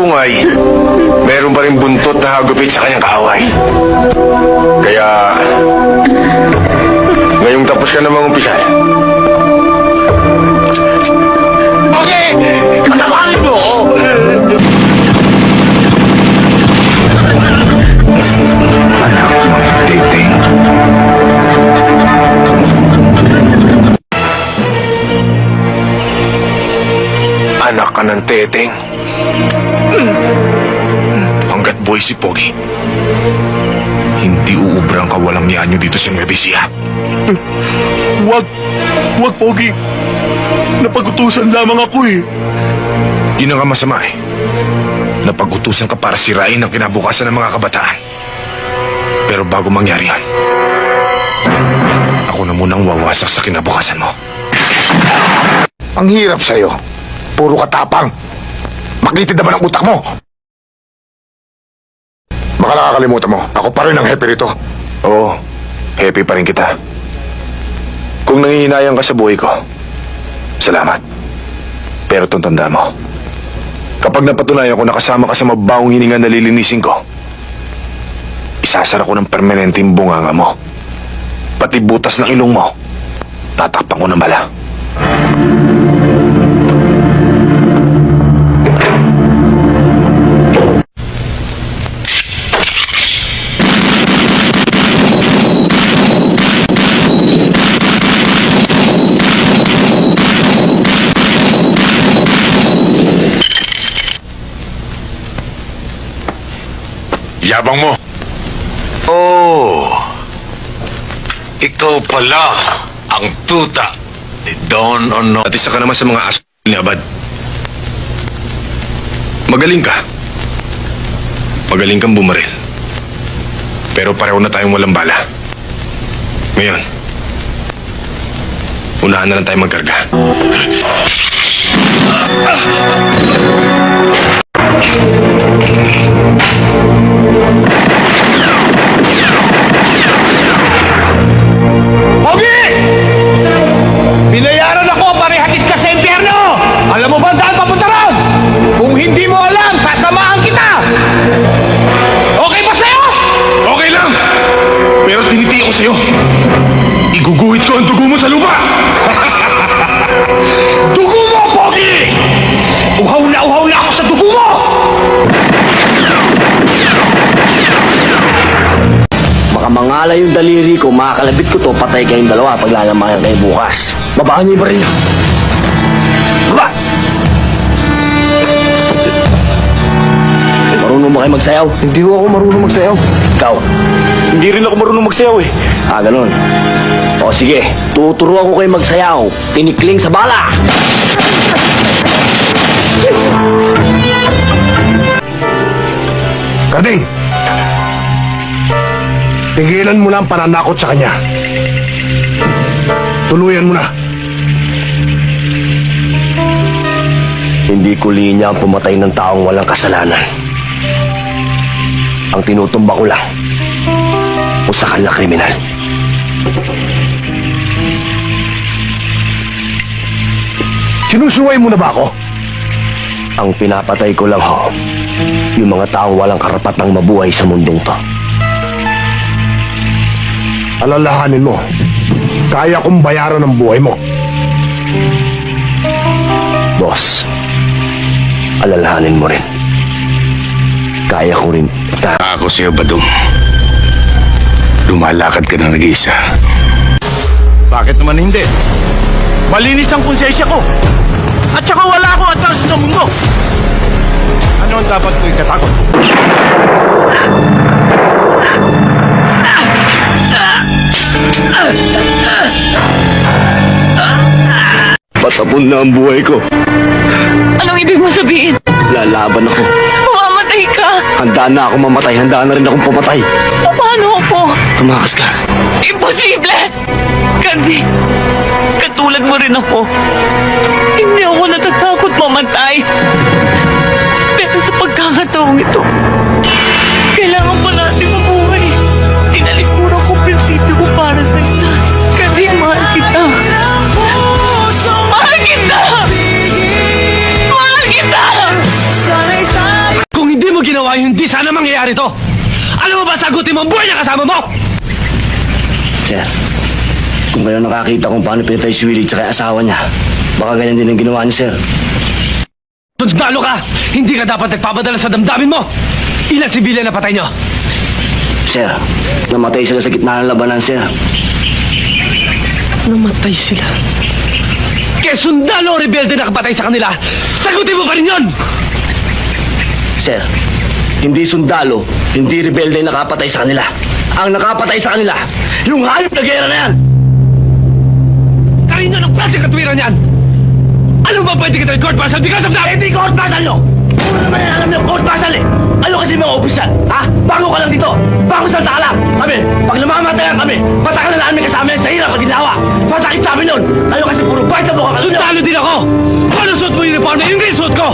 bungay, meron pa rin buntot na hagupit sa kanyang kaaway. Kaya, ngayong tapos ka namang umpisal. Okay! Katawarin mo ako! Anak ng titing. Anak ka ng teteng. Hanggat boy si Pogi, hindi uubrang kawalang yan nyo dito sa Nueva Ecija. Wag, Pogi. Napag-utusan lamang ako eh. Yun ang masama eh. Napag-utusan ka para sirain ang kinabukasan ng mga kabataan. Pero bago mangyari yan, ako na munang wawasak sa kinabukasan mo. Ang hirap sa'yo. Puro katapang. Maklitid naman ang utak mo. Baka nakakalimutan mo. Ako pa rin ang happy rito. Oo, happy pa rin kita. Kung nangihinayang ka sa buhay ko, salamat. Pero tanda mo, kapag napatunayan ko nakasama ka sa mabawang hininga na lilinisin ko, isasara ko ng permanenteng bunganga mo. Pati butas ng ilong mo, tatakpan ko ng bala. Yabang mo. Oh, ikaw pala ang tuta ni Don Ono. At isa ka naman sa mga aso ni Abad. Magaling ka. Magaling kang bumaril. Pero pareho na tayong walang bala. Ngayon, unahan na lang tayo magkarga. Pogi! Binayaran ako para ihatid ka sa impyerno! Alam mo ba ang daan papunta ron? Kung hindi mo alam, sasamahan kita! Okay ba sa'yo? Okay lang! Pero tinitiya ko sa'yo. Iguguhit ko ang dugo mo sa lupa! Dugo mo, Pogi! Uhaw na ako sa dugo mo! Baka mangalay yung daliri ko, makakalabit ko to, patay kayong dalawa pag lalamayan kayo bukas. Babaan niyo ba rin? Baba! Marunong ba kayo magsayaw? Hindi ako marunong magsayaw. Ikaw? Hindi rin ako marunong magsayaw eh. Ah, ganun. O sige, tuturuan ko kayo magsayaw. Tinikling sa bala! Karding! Tigilan mo na ang pananakot sa kanya. Tuluyan mo na. Hindi ko linya ang pumatay ng taong walang kasalanan. Ang tinutumba ko lang, usakan na kriminal. Sinusuway mo na ba ako? Ang pinapatay ko lang ho, yung mga taong walang karapatang mabuhay sa mundong to. Alalahanin mo, kaya kong bayaran ang buhay mo. Boss, alalahanin mo rin. Kaya ko rin. Ako sa'yo, Badong. Lumalakad ka na nag-iisa. Bakit naman hindi? Malinis ang konsensya ko. At saka wala akong atras sa mundo. Ano ang dapat ko ikatakot? Patapon na ang buhay ko. Anong ibig mo sabihin? Lalaban ako. Mamamatay ka! Handa na ako mamatay. Handa na rin akong pumatay. Paano ako? Tumakas ka. Imposible! Kandi, katulad mo rin ako. Hindi ako natatakot mamatay. Pero sa pagkakataong ito, kailangan pa natin mabuhay. Tinalikuran ko prinsipyo ko para sa ina. Kandi, mahal kita. Mahal kita! Mahal kita! nangyari to? Alam mo ba sagutin mo ang buhay niya kasama mo? Sir, kung kayo nakakita kung paano pinatay si Willie tsaka yung asawa niya, baka ganyan din ang ginawa niyo, sir. Sundalo ka! Hindi ka dapat nagpapadala sa damdamin mo! Ilang sibilyan na patay niyo? Sir, namatay sila sa gitna ng labanan, sir. Namatay sila. Kaya sundalo o rebelde na kapatay sa kanila, sagutin mo pa rin yun! Sir, hindi sundalo, hindi rebelde ang nakapatay sa kanila. Ang nakapatay sa kanila, yung hayop na gera na yan! Kanino ng klase katwiran yan? Ano ba pwede kita i-court martial because of that? Hindi court martial nyo! Puro naman yan alam nyo, court martial eh! Ano kasi mga opisyal, ha? Bago ka lang dito! Bago salta ka lang! Kami, pag namamatayan kami, patakan na namin kasama yan sa hirap at ginawa! Masakit sa amin yun! Ano kasi puro bite na buka ka! Sundalo din ako! Paano suot mo yung uniform na yung rin suot ko?